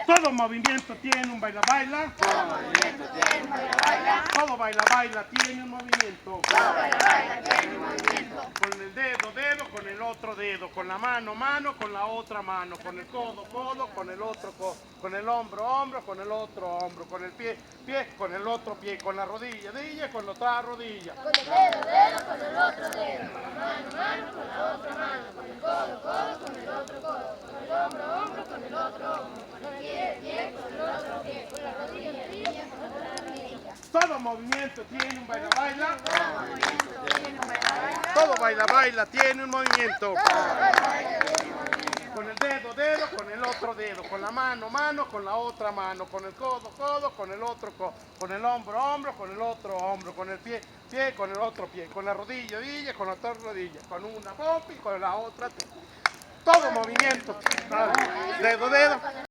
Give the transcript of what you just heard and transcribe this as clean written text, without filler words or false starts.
Todo movimiento tiene un baila baila. Todo baila baila tiene un movimiento. Con el dedo dedo, con el otro dedo, con la mano mano, con la otra mano, con el codo codo, con el otro codo, con el hombro hombro, con el otro hombro, con el pie pie, con el otro pie, con la rodilla rodilla, con la otra rodilla. Con el dedo dedo, con el otro dedo, con la mano mano, con la otra mano, con el codo codo, con el otro codo, con el hombro hombro, con el otro hombro, con el pie pie, con el otro pie, con la rodilla rodilla, con la otra rodilla. Todo movimiento tiene un baila baila. Todo baila baila tiene un movimiento. Con el dedo dedo, con el otro dedo, con la mano mano, con la otra mano, con el codo codo, con el otro codo, con el hombro hombro, con el otro hombro, con el pie pie, con el otro pie, con la rodilla rodilla, con la otra rodilla, con una pompa y con la otra. Todo movimiento. Dedo dedo.